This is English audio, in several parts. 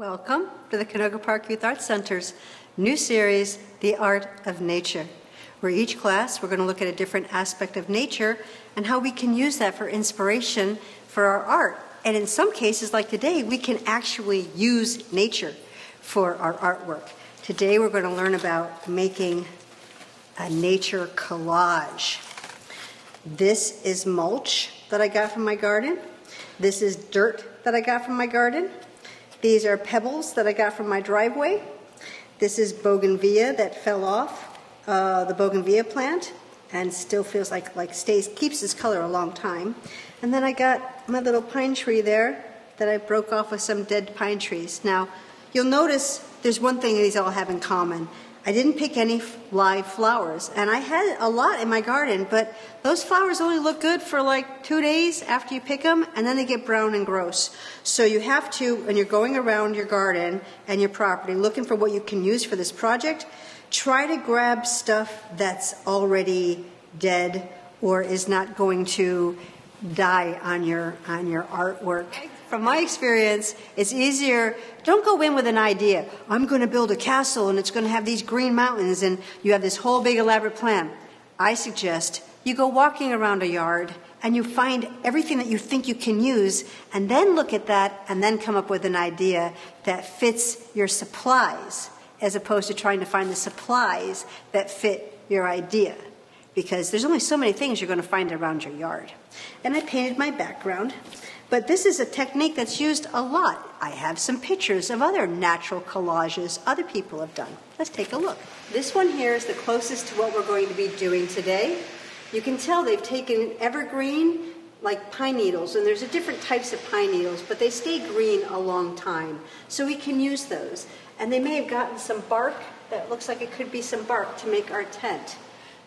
Welcome to the Canoga Park Youth Arts Center's new series, The Art of Nature, where each class we're going to look at a different aspect of nature and how we can use that for inspiration for our art. And in some cases, like today, we can actually use nature for our artwork. Today we're going to learn about making a nature collage. This is mulch that I got from my garden. This is dirt that I got from my garden. These are pebbles that I got from my driveway. This is bougainvillea that fell off the bougainvillea plant and still feels like keeps its color a long time. And then I got my little pine tree there that I broke off with some dead pine trees. Now, you'll notice there's one thing these all have in common. I didn't pick any live flowers, and I had a lot in my garden, but those flowers only look good for like 2 days after you pick them, and then they get brown and gross. So you have to, when you're going around your garden and your property looking for what you can use for this project, try to grab stuff that's already dead or is not going to die on your artwork. From my experience, it's easier. Don't go in with an idea. I'm going to build a castle and it's going to have these green mountains and you have this whole big elaborate plan. I suggest you go walking around a yard and you find everything that you think you can use and then look at that and then come up with an idea that fits your supplies as opposed to trying to find the supplies that fit your idea. Because there's only so many things you're going to find around your yard. And I painted my background. But this is a technique that's used a lot. I have some pictures of other natural collages other people have done. Let's take a look. This one here is the closest to what we're going to be doing today. You can tell they've taken evergreen, like pine needles, and there's different types of pine needles, but they stay green a long time. So we can use those. And they may have gotten some bark that looks like it could be some bark to make our tent.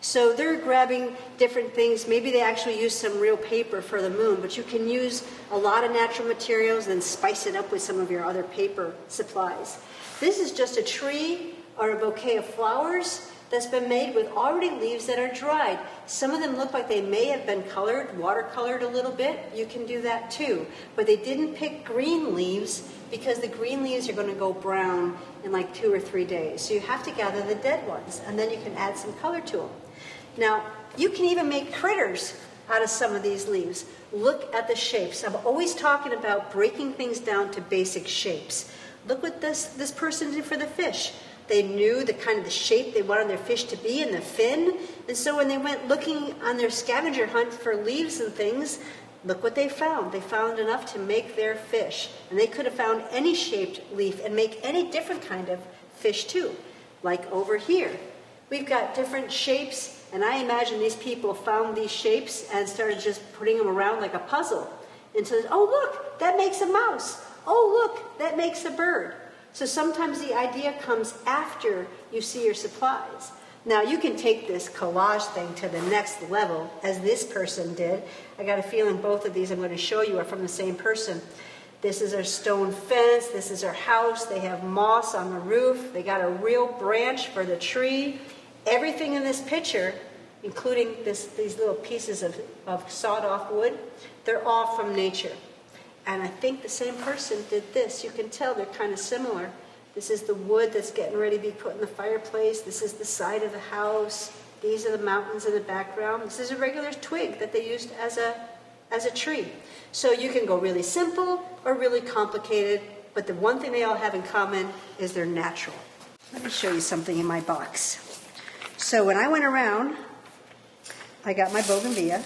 So they're grabbing different things. Maybe they actually use some real paper for the moon, but you can use a lot of natural materials and then spice it up with some of your other paper supplies. This is just a tree or a bouquet of flowers that's been made with already leaves that are dried. Some of them look like they may have been colored, watercolored a little bit. You can do that too. But they didn't pick green leaves because the green leaves are going to go brown in like 2 or 3 days. So you have to gather the dead ones, and then you can add some color to them. Now, you can even make critters out of some of these leaves. Look at the shapes. I'm always talking about breaking things down to basic shapes. Look what this person did for the fish. They knew the kind of the shape they wanted their fish to be in the fin. And so when they went looking on their scavenger hunt for leaves and things, look what they found. They found enough to make their fish. And they could have found any shaped leaf and make any different kind of fish too. Like over here. We've got different shapes. And I imagine these people found these shapes and started just putting them around like a puzzle. And said, oh, look, that makes a mouse. Oh, look, that makes a bird. So sometimes the idea comes after you see your supplies. Now, you can take this collage thing to the next level, as this person did. I got a feeling both of these I'm going to show you are from the same person. This is our stone fence. This is our house. They have moss on the roof. They got a real branch for the tree. Everything in this picture, including these little pieces of sawed-off wood, they're all from nature. And I think the same person did this. You can tell they're kind of similar. This is the wood that's getting ready to be put in the fireplace. This is the side of the house. These are the mountains in the background. This is a regular twig that they used as a tree. So you can go really simple or really complicated, but the one thing they all have in common is they're natural. Let me show you something in my box. So when I went around, I got my bougainvillea,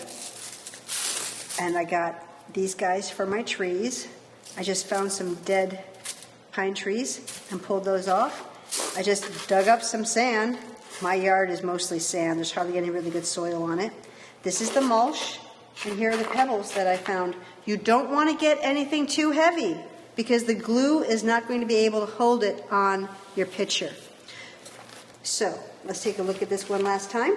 and I got these guys for my trees. I just found some dead pine trees and pulled those off. I just dug up some sand. My yard is mostly sand. There's hardly any really good soil on it. This is the mulch, and here are the pebbles that I found. You don't want to get anything too heavy because the glue is not going to be able to hold it on your picture. So let's take a look at this one last time.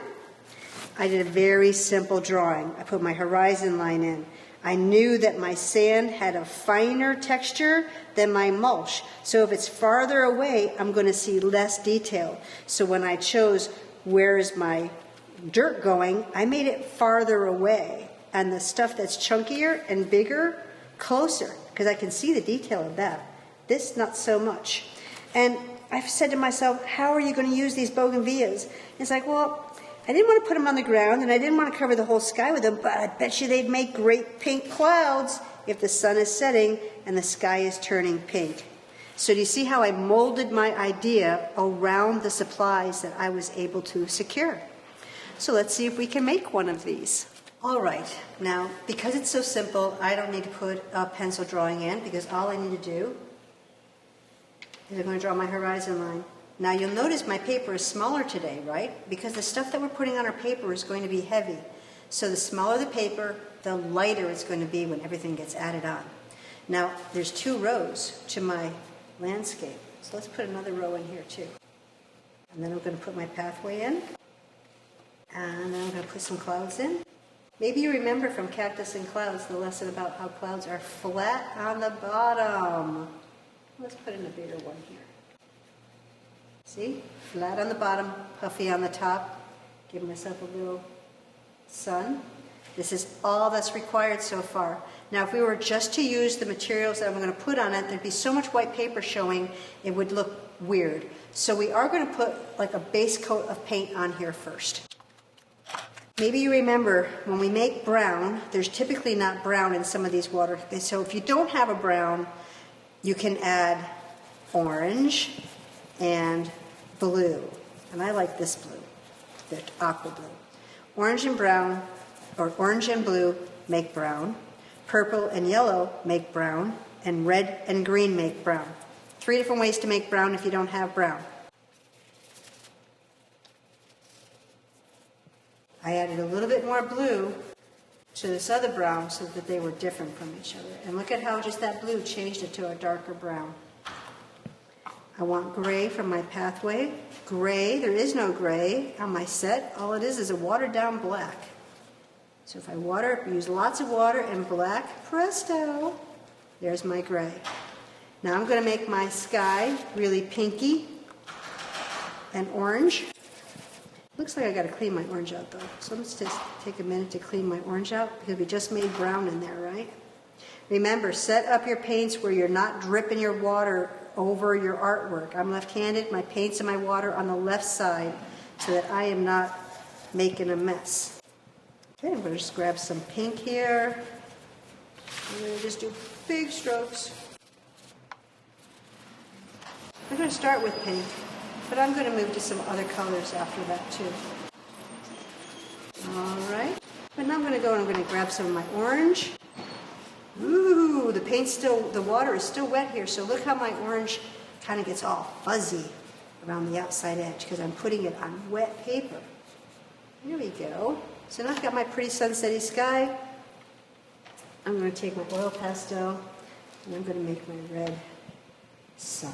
I did a very simple drawing. I put my horizon line in. I knew that my sand had a finer texture than my mulch. So if it's farther away, I'm going to see less detail. So when I chose where is my dirt going, I made it farther away. And the stuff that's chunkier and bigger, closer, because I can see the detail of that. This, not so much. And I've said to myself, how are you going to use these bougainvilleas? It's like, well, I didn't want to put them on the ground, and I didn't want to cover the whole sky with them, but I bet you they'd make great pink clouds if the sun is setting and the sky is turning pink. So do you see how I molded my idea around the supplies that I was able to secure? So let's see if we can make one of these. All right, now, because it's so simple, I don't need to put a pencil drawing in, because all I need to do is I'm going to draw my horizon line. Now you'll notice my paper is smaller today, right? Because the stuff that we're putting on our paper is going to be heavy. So the smaller the paper, the lighter it's going to be when everything gets added on. Now, there's 2 rows to my landscape. So let's put another row in here too. And then I'm going to put my pathway in. And then I'm going to put some clouds in. Maybe you remember from Cactus and Clouds the lesson about how clouds are flat on the bottom. Let's put in a bigger one here. See? Flat on the bottom, puffy on the top. Give myself a little sun. This is all that's required so far. Now, if we were just to use the materials that I'm going to put on it, there'd be so much white paper showing, it would look weird. So we are going to put like a base coat of paint on here first. Maybe you remember when we make brown, there's typically not brown in some of these water. So if you don't have a brown, you can add orange and blue. And I like this blue, the aqua blue. Orange and brown, or orange and blue make brown. Purple and yellow make brown. And red and green make brown. 3 different ways to make brown if you don't have brown. I added a little bit more blue to this other brown so that they were different from each other. And look at how just that blue changed it to a darker brown. I want gray from my pathway. Gray, there is no gray on my set. All it is a watered down black. So if I use lots of water and black, presto, there's my gray. Now I'm going to make my sky really pinky and orange. Looks like I got to clean my orange out though. So let's just take a minute to clean my orange out because we just made brown in there, right? Remember, set up your paints where you're not dripping your water over your artwork. I'm left-handed, my paints and my water on the left side so that I am not making a mess. Okay, I'm going to just grab some pink here. I'm going to just do big strokes. I'm going to start with pink, but I'm going to move to some other colors after that too. All right, but now I'm going to go and I'm going to grab some of my orange. Ooh, the water is still wet here, so look how my orange kind of gets all fuzzy around the outside edge because I'm putting it on wet paper. There we go. So now I've got my pretty sunsetty sky. I'm going to take my oil pastel and I'm going to make my red sun.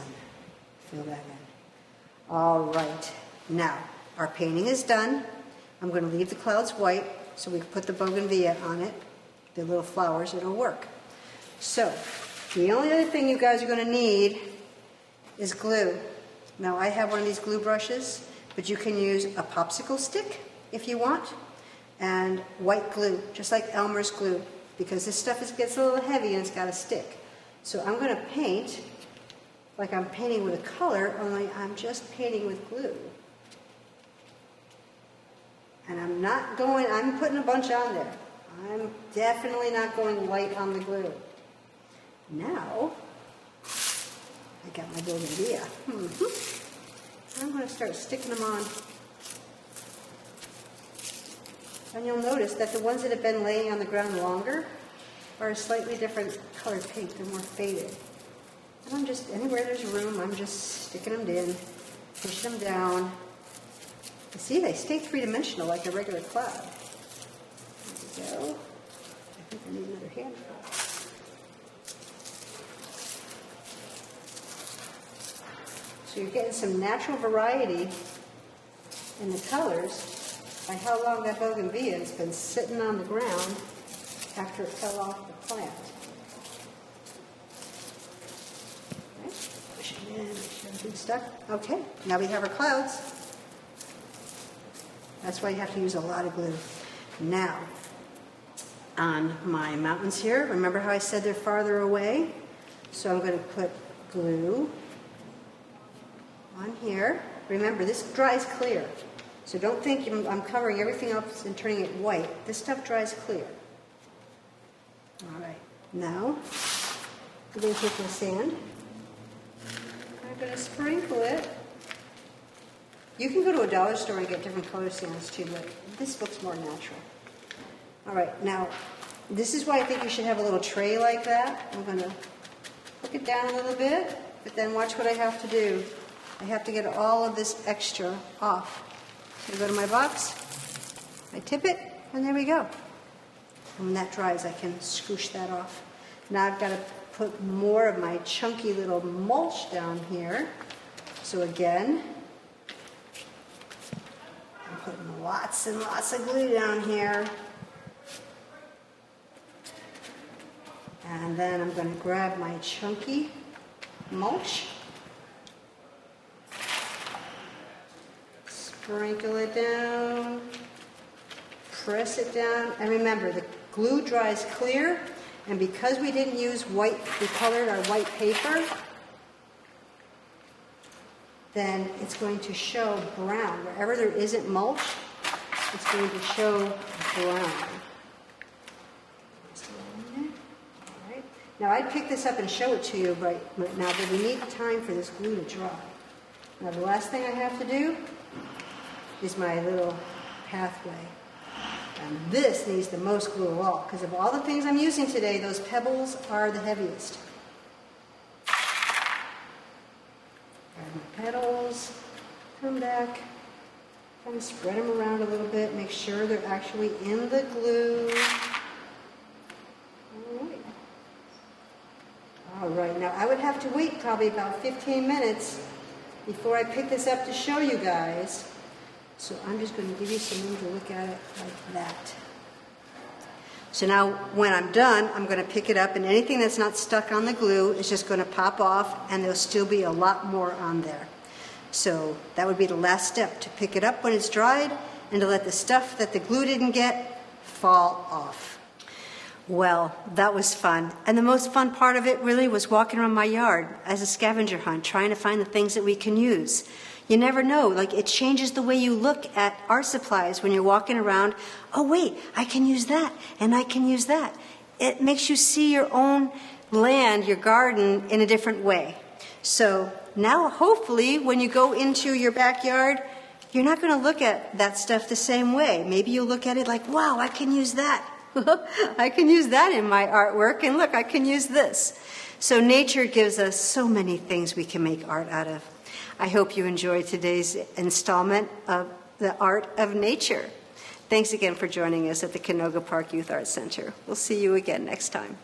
Fill that in. All right. Now, our painting is done. I'm going to leave the clouds white so we can put the bougainvillea on it. The little flowers, it'll work. So, the only other thing you guys are going to need is glue. Now, I have one of these glue brushes, but you can use a popsicle stick if you want, and white glue, just like Elmer's glue, because this stuff gets a little heavy and it's got to stick. So I'm going to paint like I'm painting with a color, only I'm just painting with glue. And I'm putting a bunch on there. I'm definitely not going light on the glue. Now, I got my bougainvillea. I'm going to start sticking them on. And you'll notice that the ones that have been laying on the ground longer are a slightly different colored pink. They're more faded. And I'm just, anywhere there's room, I'm just sticking them in, pushing them down. You see, they stay three-dimensional like a regular cloud. There we go. I think I need another handful. So you're getting some natural variety in the colors by how long that bougainvillea has been sitting on the ground after it fell off the plant. Okay, push it in, make sure everything's stuck. Okay, now we have our clouds. That's why you have to use a lot of glue. Now, on my mountains here, remember how I said they're farther away? So I'm going to put glue on here. Remember, this dries clear. So don't think I'm covering everything else and turning it white. This stuff dries clear. All right, now I'm going to take my sand. I'm going to sprinkle it. You can go to a dollar store and get different color sands too, but this looks more natural. All right, now this is why I think you should have a little tray like that. I'm going to hook it down a little bit, but then watch what I have to do. I have to get all of this extra off. So I go to my box, I tip it, and there we go. And when that dries, I can scoosh that off. Now I've got to put more of my chunky little mulch down here. So again, I'm putting lots and lots of glue down here. And then I'm going to grab my chunky mulch, sprinkle it down, press it down, and remember the glue dries clear, and because we didn't use white, we colored our white paper, then it's going to show brown. Wherever there isn't mulch, it's going to show brown. Now I'd pick this up and show it to you right now, but we need time for this glue to dry. Now the last thing I have to do is my little pathway. And this needs the most glue of all, because of all the things I'm using today, those pebbles are the heaviest. Grab my petals, come back, kind of spread them around a little bit, make sure they're actually in the glue. All right, now I would have to wait probably about 15 minutes before I pick this up to show you guys. So I'm just going to give you some room to look at it like that. So now when I'm done, I'm going to pick it up, and anything that's not stuck on the glue is just going to pop off, and there'll still be a lot more on there. So that would be the last step, to pick it up when it's dried and to let the stuff that the glue didn't get fall off. Well, that was fun. And the most fun part of it really was walking around my yard as a scavenger hunt, trying to find the things that we can use. You never know, like it changes the way you look at art supplies when you're walking around. Oh wait, I can use that, and I can use that. It makes you see your own land, your garden, in a different way. So now hopefully when you go into your backyard, you're not going to look at that stuff the same way. Maybe you'll look at it like, wow, I can use that. I can use that in my artwork, and look, I can use this. So nature gives us so many things we can make art out of. I hope you enjoyed today's installment of The Art of Nature. Thanks again for joining us at the Canoga Park Youth Art Center. We'll see you again next time.